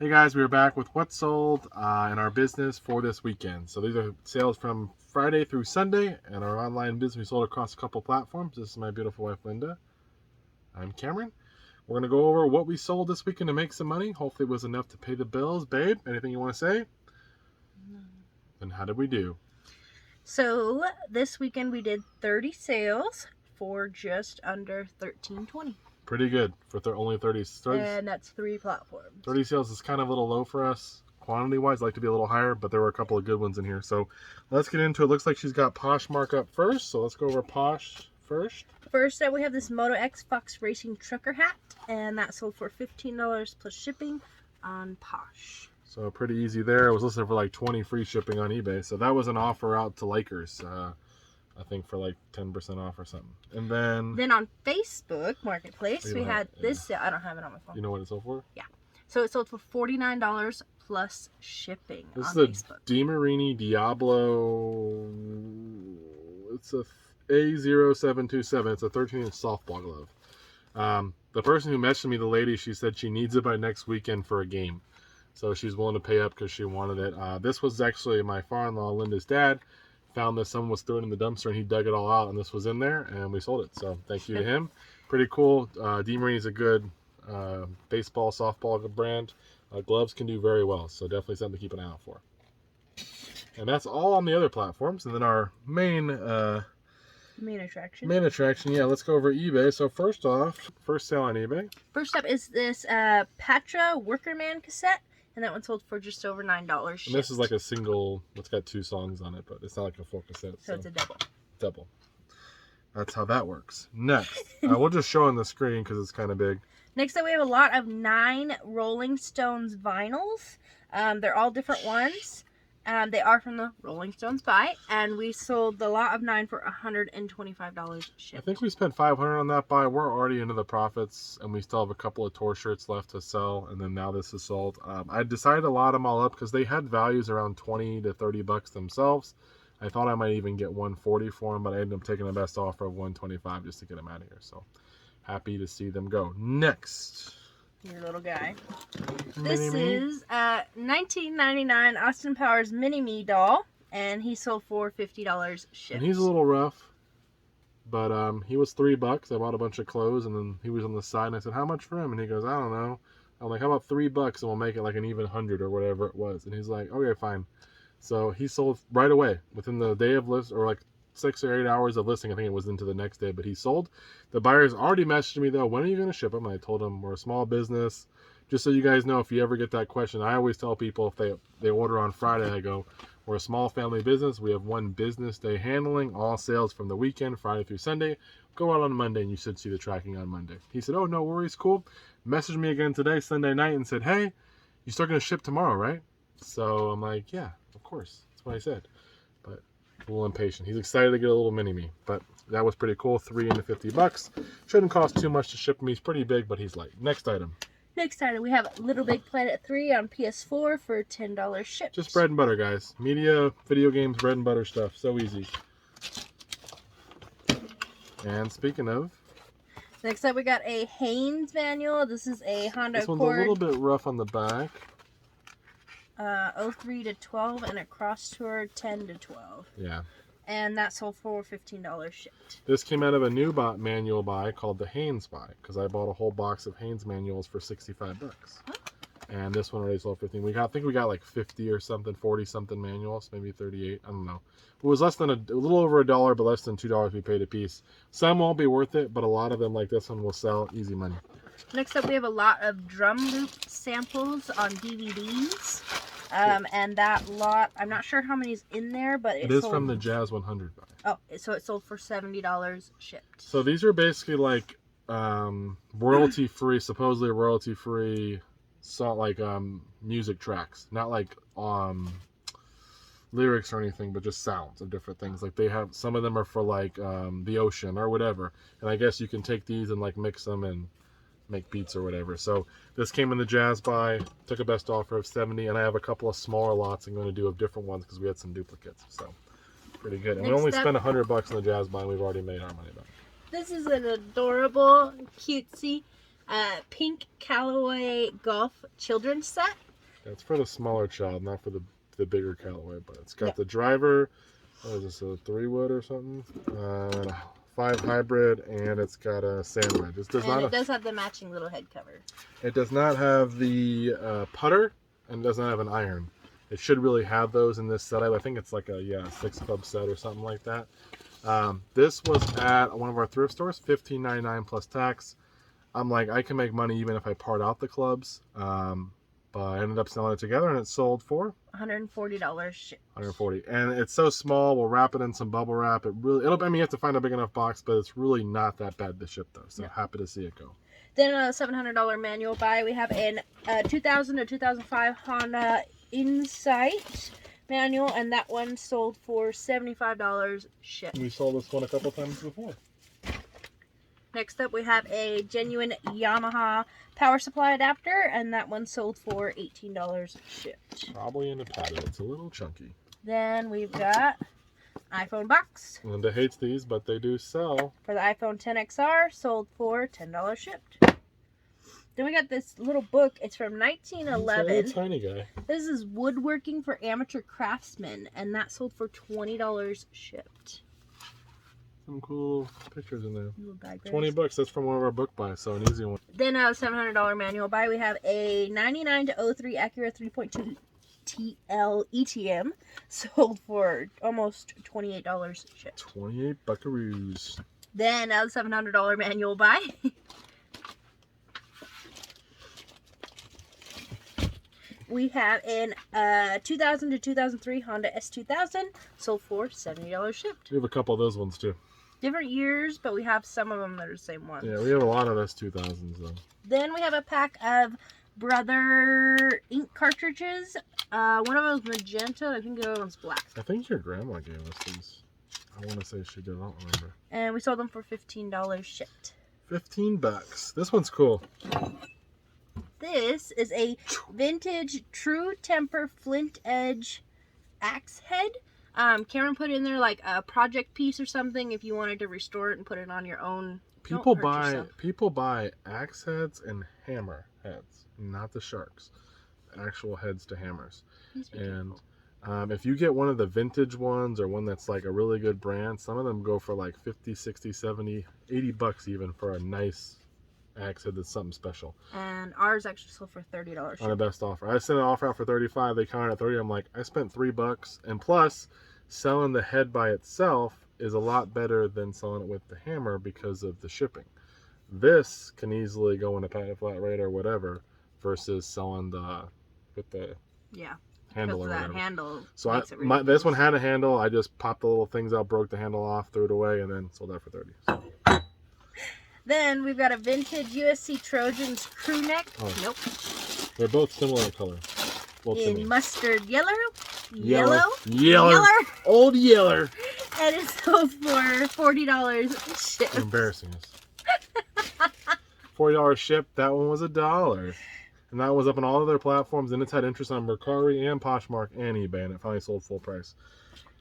Hey guys, we are back with what's sold in our business for this weekend. So these are sales from Friday through Sunday, and our online business we sold across a couple platforms. This is my beautiful wife Linda. I'm Cameron. We're going to go over what we sold this weekend to make some money. Hopefully it was enough to pay the bills. Babe, anything you want to say? And how did we do? So this weekend we did 30 sales for just under $13.20. Pretty good for only 30. And that's 3 platforms. 30 sales is kind of a little low for us. Quantity-wise, I'd like to be a little higher, but there were a couple of good ones in here. So let's get into it. Looks like she's got Poshmark up first, so let's go over Posh first. First up, we have this Moto X Fox Racing trucker hat, and that sold for $15 plus shipping on Posh. So pretty easy there. It was listed for like 20 free shipping on eBay. So that was an offer out to Lakers, I think for like 10% off or something. And then on Facebook Marketplace, we had this sale. I don't have it on my phone. You know what it sold for? Yeah. So it sold for $49 plus shipping this on is Facebook. a DiMarini Diablo. It's a A0727. It's a 13-inch softball glove. The person who messaged me, the lady, she said she needs it by next weekend for a game. So she's willing to pay up because she wanted it. This was actually my father-in-law, Linda's dad, found this. Someone was throwing it in the dumpster and he dug it all out, and this was in there, and we sold it. So thank you to him. Pretty cool. DiMarini is a good baseball, softball brand. Gloves can do very well, so definitely something to keep an eye out for. And that's all on the other platforms. And then our main attraction, yeah, let's go over eBay. So first off, first sale on eBay. First up is this Patra Workerman cassette, and that one sold for just over $9. And this is like a single, it's got 2 songs on it, but it's not like a full cassette. So it's a double. Double. That's how that works. Next, we'll just show on the screen because it's kind of big. Next up, we have a lot of 9 Rolling Stones vinyls. They're all different ones. They are from the Rolling Stones buy, and we sold the lot of 9 for $125 shipped. I think we spent $500 on that buy. We're already into the profits, and we still have a couple of tour shirts left to sell, and then now this is sold. I decided to lot them all up because they had values around 20 to 30 bucks themselves. I thought I might even get 140 for them, but I ended up taking the best offer of 125 just to get them out of here. So happy to see them go. Next, your little guy. This is a 1999 Austin Powers Mini-Me doll, and he sold for $50 shipped. And he's a little rough, but he was $3. I bought a bunch of clothes, and then he was on the side, and I said, how much for him? And he goes, I don't know. I'm like, how about $3 and we'll make it like an even 100 or whatever it was. And he's like, okay, fine. So he sold right away within the day of list, or like 6 or 8 hours of listing. I think it was into the next day, but he sold. The buyers already messaged me though, when are you going to ship them? And I told them we're a small business. Just so you guys know, if you ever get that question, I always tell people if they order on Friday, I go, we're a small family business. We have 1 business day handling all sales from the weekend, Friday through Sunday. Go out on Monday and you should see the tracking on Monday. He said, oh, no worries, cool. Messaged me again today, Sunday night, and said, hey, you're still going to ship tomorrow, right? So I'm like, yeah, of course. That's what I said. But a little impatient. He's excited to get a little mini-me. But that was pretty cool. 3 into $50. Shouldn't cost too much to ship him. He's pretty big, but he's light. Next item. Next item, we have Little Big Planet 3 on PS4 for $10 shipped. Just bread and butter, guys. Media, video games, bread and butter stuff. So easy. And speaking of... Next up, we got a Haynes manual. This is a Honda Accord. This one's a little bit rough on the back. 03 to 12 and a cross tour 10 to 12. Yeah. And that sold for $15 shipped. This came out of a new manual buy called the Haynes buy, because I bought a whole box of Haynes manuals for $65. Huh? And this one already sold 15. I think we got like 50 or something, 40 something manuals, maybe 38. I don't know. It was less than a little over $1, but less than $2 we paid a piece. Some won't be worth it, but a lot of them, like this one, will sell easy money. Next up, we have a lot of drum loop samples on DVDs. And that lot, I'm not sure how many's in there, but it is from the Jazz 100 buy. Oh, so it sold for $70 shipped. So these are basically like royalty-free, supposedly royalty-free, music tracks, not like lyrics or anything, but just sounds of different things. Like they have, some of them are for like the ocean or whatever, and I guess you can take these and like mix them and make beats or whatever. So this came in the Jazz buy, took a best offer of 70, and I have a couple of smaller lots I'm going to do of different ones because we had some duplicates. So pretty good. And we only spent $100 on the Jazz buy, and we've already made our money back. This is an adorable, cutesy pink Callaway golf children's set. It's for the smaller child, not for the bigger Callaway. But it's got Yep. the driver. What is this, a 3-wood or something? 5 hybrid, and it's got a sand wedge. It does have the matching little head cover. It does not have the putter, and does not have an iron. It should really have those in this set. I think it's like a 6 club set or something like that. This was at one of our thrift stores, $15.99 plus tax. I'm like, I can make money even if I part out the clubs. But I ended up selling it together, and it sold for $140 shipped. $140, and it's so small. We'll wrap it in some bubble wrap. I mean, you have to find a big enough box, but it's really not that bad to ship though. So happy to see it go. Then a $700 manual buy. We have an 2000 to 2005 Honda Insight manual, and that one sold for $75 shipped. We sold this one a couple times before. Next up, we have a genuine Yamaha power supply adapter, and that one sold for $18 shipped. Probably in a padded. It's a little chunky. Then we've got iPhone box. Linda hates these, but they do sell. For the iPhone XR, sold for $10 shipped. Then we got this little book. It's from 1911. It's a tiny guy. This is Woodworking for Amateur Craftsmen, and that sold for $20 shipped. Some cool pictures in there. Little bag bears. $20. That's from one of our book buys, so an easy one. Then a $700 manual buy. We have a 99 to 03 Acura 3.2 TL ETM, sold for almost $28 shipped. 28 buckaroos. Then a $700 manual buy. We have an 2000 to 2003 Honda S2000, sold for $70 shipped. We have a couple of those ones too. Different years, but we have some of them that are the same ones. Yeah, we have a lot of S2000s though. Then we have a pack of Brother ink cartridges. One of them is magenta, I think the other one's black. I think your grandma gave us these. I want to say she did. I don't remember. And we sold them for $15 shipped. $15. This one's cool. This is a vintage True Temper Flint Edge axe head. Cameron put in there like a project piece or something if you wanted to restore it and put it on your own. People buy axe heads and hammer heads, not the sharks. Actual heads to hammers. And if you get one of the vintage ones or one that's like a really good brand, some of them go for like 50, 60, 70, 80 bucks even for a nice axe head that's something special. And ours actually sold for $30. On the best offer. I sent an offer out for $35. They counted at $30. I'm like, I spent $3, and plus selling the head by itself is a lot better than selling it with the hammer because of the shipping. This can easily go in a patent flat rate or whatever versus selling with the handle or whatever. Handle. So this one had a handle. I just popped the little things out, broke the handle off, threw it away, and then sold that for $30. So. Then we've got a vintage USC Trojans crew neck. Oh. Nope. They're both similar in color. In mustard yellow. Old yeller. And it sold for $40 shipped. You're embarrassing us. $40 shipped. That one was $1. And that was up on all of their platforms. And it's had interest on Mercari and Poshmark and eBay. And it finally sold full price.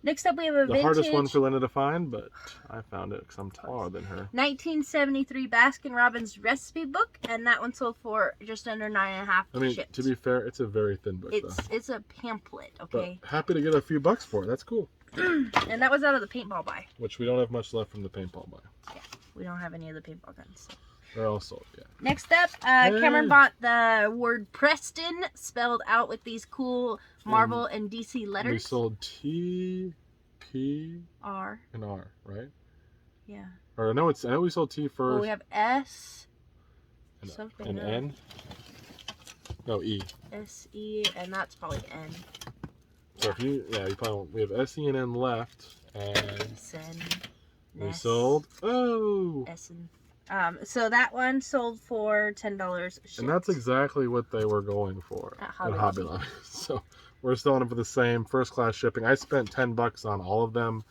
Next up, we have a vintage... The hardest one for Linda to find, but I found it because I'm taller than her. 1973 Baskin-Robbins recipe book, and that one sold for just under $9.50. I mean, to be fair, it's a very thin book, though. It's a pamphlet, okay? But happy to get a few bucks for it. That's cool. And that was out of the paintball buy. Which we don't have much left from the paintball buy. Yeah, we don't have any of the paintball guns. So. They're all sold, yeah. Next up, Cameron bought the word Preston spelled out with these cool Marvel and DC letters. We sold T, P, R, and R, right? Yeah. Or I know we sold T first. Well, we have S, and N. No, E. S, E, and that's probably N. So if you we have S, E, and N left, and we sold S and so that one sold for $10 shipped. And that's exactly what they were going for at Hobby Lobby. So we're selling them for the same first class shipping. I spent $10 on all of them,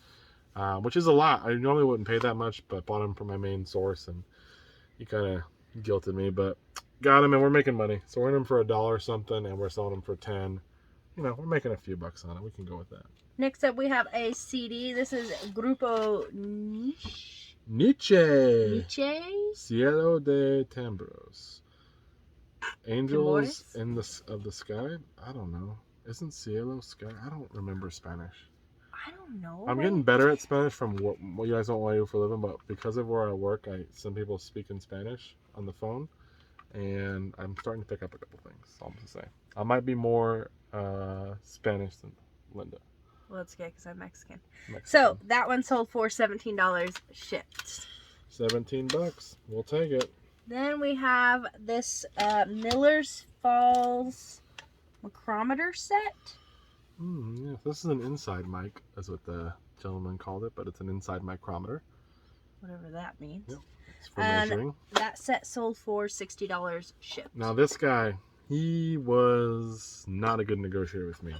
which is a lot. I normally wouldn't pay that much, but bought them from my main source, and he kind of guilted me, but got them, and we're making money. So we're in them for $1 something, and we're selling them for $10. You know, we're making a few bucks on it. We can go with that. Next up, we have a CD. This is Grupo Nietzsche. Nietzsche. Cielo de Tambros. Angels Temores? in the sky. I don't know. Isn't cielo sky? I don't remember Spanish. I don't know. I'm getting better at Spanish from what you guys don't want to do for a living, but because of where I work, some people speak in Spanish on the phone, and I'm starting to pick up a couple things. That's all I'm gonna say. I might be more Spanish than Linda. Well, it's okay because I'm Mexican. Mexican. So that one sold for $17 shipped. $17. We'll take it. Then we have this Miller's Falls micrometer set. Yeah, this is an inside mic, is what the gentleman called it, but it's an inside micrometer. Whatever that means. Yep. It's for measuring. That set sold for $60 shipped. Now this guy, he was not a good negotiator with me.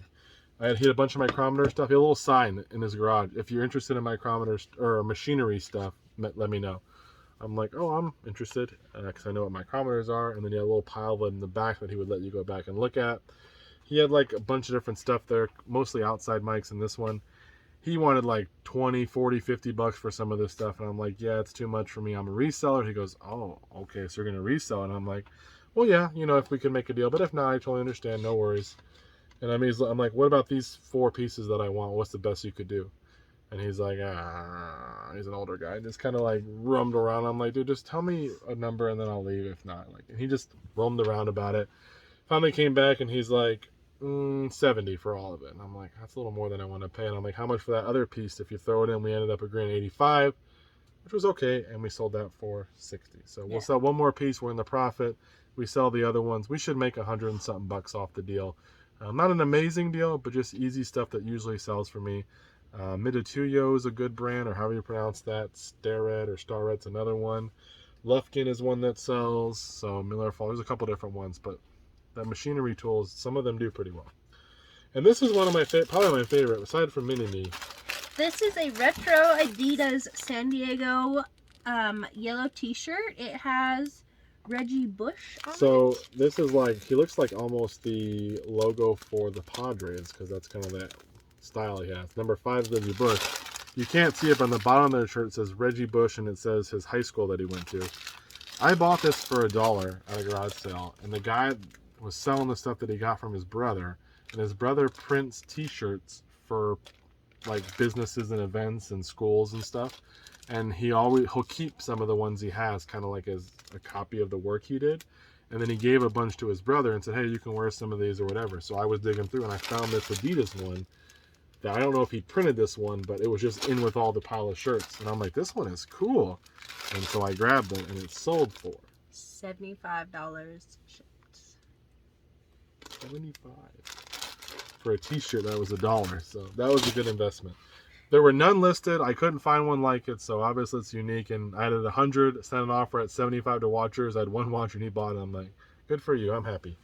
He had a bunch of micrometer stuff. He had a little sign in his garage. If you're interested in micrometers or machinery stuff, let me know. I'm like, oh, I'm interested because I know what micrometers are. And then he had a little pile of them in the back that he would let you go back and look at. He had like a bunch of different stuff there, mostly outside mics in this one. He wanted like 20, 40, 50 bucks for some of this stuff. And I'm like, yeah, it's too much for me. I'm a reseller. He goes, oh, okay, so you're going to resell. And I'm like, well, yeah, if we can make a deal. But if not, I totally understand. No worries. And I'm like, what about these 4 pieces that I want? What's the best you could do? And he's like, he's an older guy. Just kind of like roamed around. I'm like, dude, just tell me a number and then I'll leave if not. And he just roamed around about it. Finally came back and he's like, 70 for all of it. And I'm like, that's a little more than I want to pay. And I'm like, how much for that other piece? If you throw it in, we ended up agreeing 85, which was okay. And we sold that for 60. So we'll sell one more piece. We're in the profit. We sell the other ones. We should make 100 and something bucks off the deal. Not an amazing deal, but just easy stuff that usually sells for me. Mitutoyo is a good brand, or however you pronounce that. Starred or Starred's another one. Lufkin is one that sells. So Miller Fall, there's a couple different ones, but the machinery tools, some of them do pretty well. And this is one of my probably my favorite, aside from Mini-Me. This is a retro Adidas San Diego yellow t-shirt. It has Reggie Bush on So it. this is like, he looks like almost the logo for the Padres, because that's kind of that style he has. Number 5 Reggie Bush. You can't see it, but on the bottom of the shirt it says Reggie Bush, and it says his high school that he went to. I bought this for $1 at a garage sale, and the guy was selling the stuff that he got from his brother, and his brother prints t-shirts for like businesses and events and schools and stuff, and he'll keep some of the ones he has kind of like as a copy of the work he did, and then he gave a bunch to his brother and said, hey, you can wear some of these or whatever. So I was digging through and I found this Adidas one that I don't know if he printed this one, but it was just in with all the pile of shirts, and I'm like, this one is cool. And so I grabbed it, and it sold for $75 shipped. 75 for a t-shirt that was $1, so that was a good investment. There were none listed. I couldn't find one like it, so obviously it's unique. And I had 100, sent an offer at 75 to watchers. I had one watcher and he bought it. I'm like, good for you. I'm happy.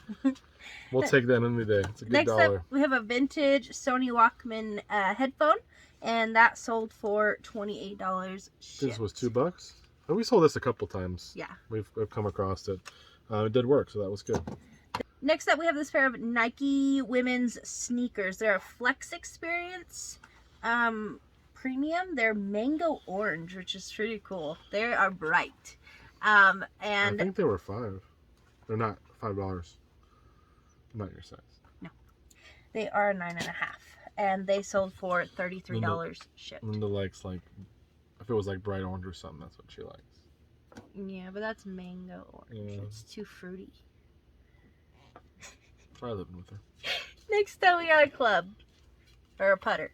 We'll take that any day. It's a good Next dollar. up, we have a vintage Sony Walkman headphone, and that sold for $28 shipped. This was $2. Oh, we sold this a couple times. Yeah. We've come across it. It did work, so that was good. Next up, we have this pair of Nike women's sneakers. They're a Flex Experience premium. They're mango orange, which is pretty cool. They are bright. And I think they were $5. They're not $5. Not your size. No, they are 9.5, and they sold for $33 shipped. Linda likes, like, if it was like bright orange or something, that's what she likes. Yeah, but that's mango orange. Yeah. It's too fruity. Try living with her. Next up, we got a club. Or a putter.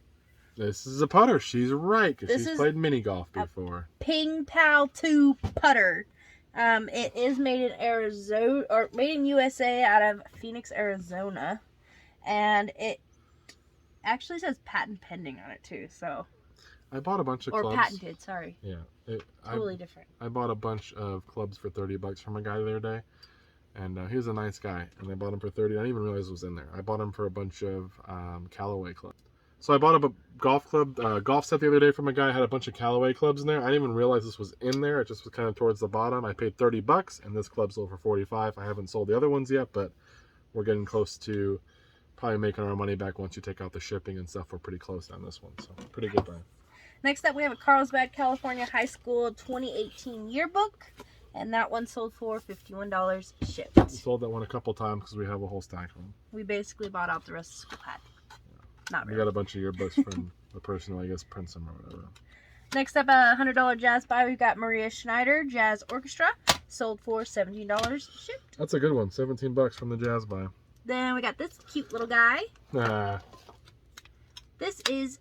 This is a putter. She's right, because This she's is played mini golf before. Ping Pal 2 putter. It is made in Arizona, or made in USA out of Phoenix, Arizona. And it actually says patent pending on it too, so. I bought a bunch of or clubs. patented, sorry. Yeah. Totally different. I bought a bunch of clubs for $30 from a guy the other day. And he was a nice guy. And I bought him for $30. I didn't even realize it was in there. I bought him for a bunch of Callaway clubs. So I bought a golf set the other day from a guy. Had a bunch of Callaway clubs in there. I didn't even realize this was in there. It just was kind of towards the bottom. I paid $30, and this club sold for $45. I haven't sold the other ones yet, but we're getting close to probably making our money back once you take out the shipping and stuff. We're pretty close on this one, so pretty good buy. Next up, we have a Carlsbad, California High School 2018 yearbook. And that one sold for $51 We shipped. sold that one a couple times because we have a whole stack of them. We basically bought out the rest of the school had. Not We really. got a bunch of yearbooks from the person who I guess prints them or whatever. Next up, a $100 jazz buy. We've got Maria Schneider Jazz Orchestra. Sold for $17 shipped. That's a good one. $17 from the jazz buy. Then we got this cute little guy. Ah, This is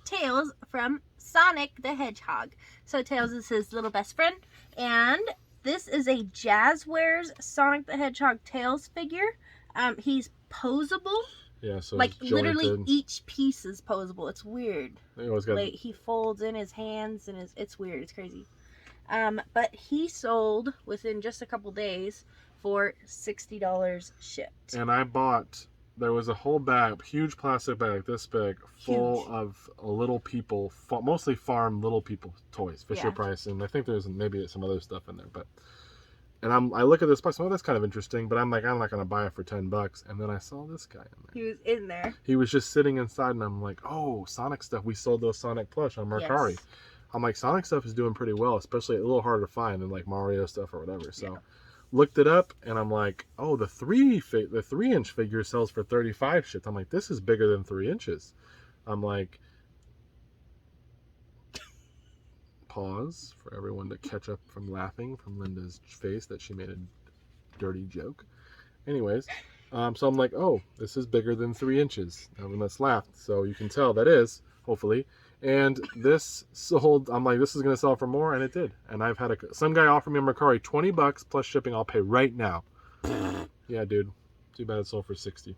Tails from Sonic the Hedgehog. So Tails is his little best friend. And this is a Jazzwares Sonic the Hedgehog Tails figure. He's posable. yeah, so Like it's literally jointed. each piece is posable. It's weird. They always got Like he folds in his hands and it's weird. It's crazy. But he sold within just a couple days for $60 shipped. And I bought, there was a whole bag, huge plastic bag this big, full Huge. of little people, mostly farm little people toys, Fisher Yeah. Price, and I think there's maybe some other stuff in there, but. And I look at this box, oh, that's kind of interesting, but I'm like, I'm not going to buy it for $10. And then I saw this guy in there. He was in there. He was just sitting inside, and I'm like, oh, Sonic stuff. We sold those Sonic plush on Mercari. Yes. I'm like, Sonic stuff is doing pretty well, especially a little harder to find than like Mario stuff or whatever. So Yeah. looked it up, and I'm like, oh, the 3-inch figure sells for 35 shit. I'm like, this is bigger than 3 inches. I'm like, pause for everyone to catch up from laughing from Linda's face that she made a dirty joke. Anyways, so I'm like, oh, this is bigger than 3 inches. Everyone that's laughed, so you can tell that is, hopefully. And this sold, I'm like, this is going to sell for more, and it did. And I've had some guy offer me on Mercari $20 plus shipping. I'll pay right now. Yeah, dude. Too bad it sold for 60.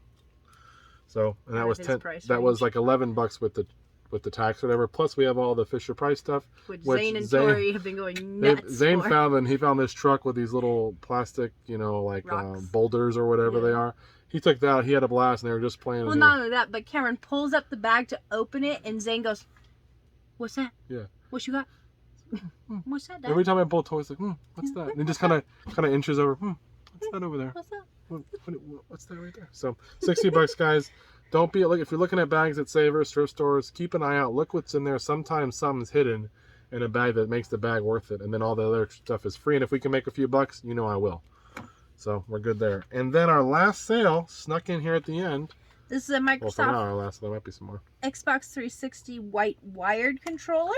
So, and that Out was of his 10. price That was range. like $11 with the tax or whatever. Plus we have all the Fisher Price stuff. Which Which Zane and Zane- Tori have been going nuts Zane for. found this truck with these little plastic, like Rocks. boulders or whatever they Yeah. are. He took that. He had a blast, and they were just playing. Well, in not only that, but Cameron pulls up the bag to open it, and Zane goes, "What's that? Yeah. What you got? What's that, Dad? Every time I pull toys, like, what's that? And he just kind of inches over. What's that over there? What's that?" What's that right there? So $60, guys. Don't be like, if you're looking at bags at Savers, thrift stores, keep an eye out. Look what's in there. Sometimes something's hidden in a bag that makes the bag worth it, and then all the other stuff is free. And if we can make a few bucks, I will. So we're good there. And then our last sale snuck in here at the end. This is a Well, for now, Microsoft our last. There might be some more. Xbox 360 white wired controller,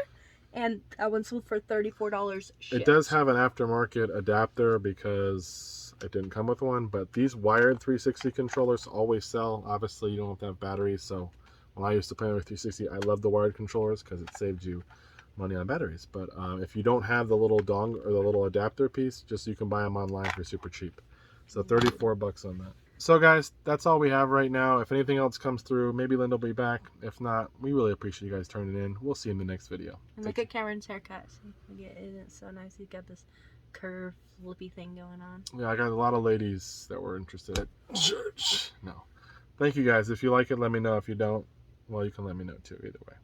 and that one sold for $34 shipped. It does have an aftermarket adapter because it didn't come with one, but these wired 360 controllers always sell. Obviously, you don't have to have batteries, so when I used to play with 360, I love the wired controllers because it saved you money on batteries. But if you don't have the little dongle or the little adapter piece, just you can buy them online for super cheap. So $34 on that. So guys, that's all we have right now. If anything else comes through, maybe Linda will be back. If not, we really appreciate you guys turning in. We'll see you in the next video. And look at Cameron's haircut. See, isn't it so nice? He's got this curved, flippy thing going on. Yeah, I got a lot of ladies that were interested at church. No. Thank you guys. If you like it, let me know. If you don't, well, you can let me know too. Either way.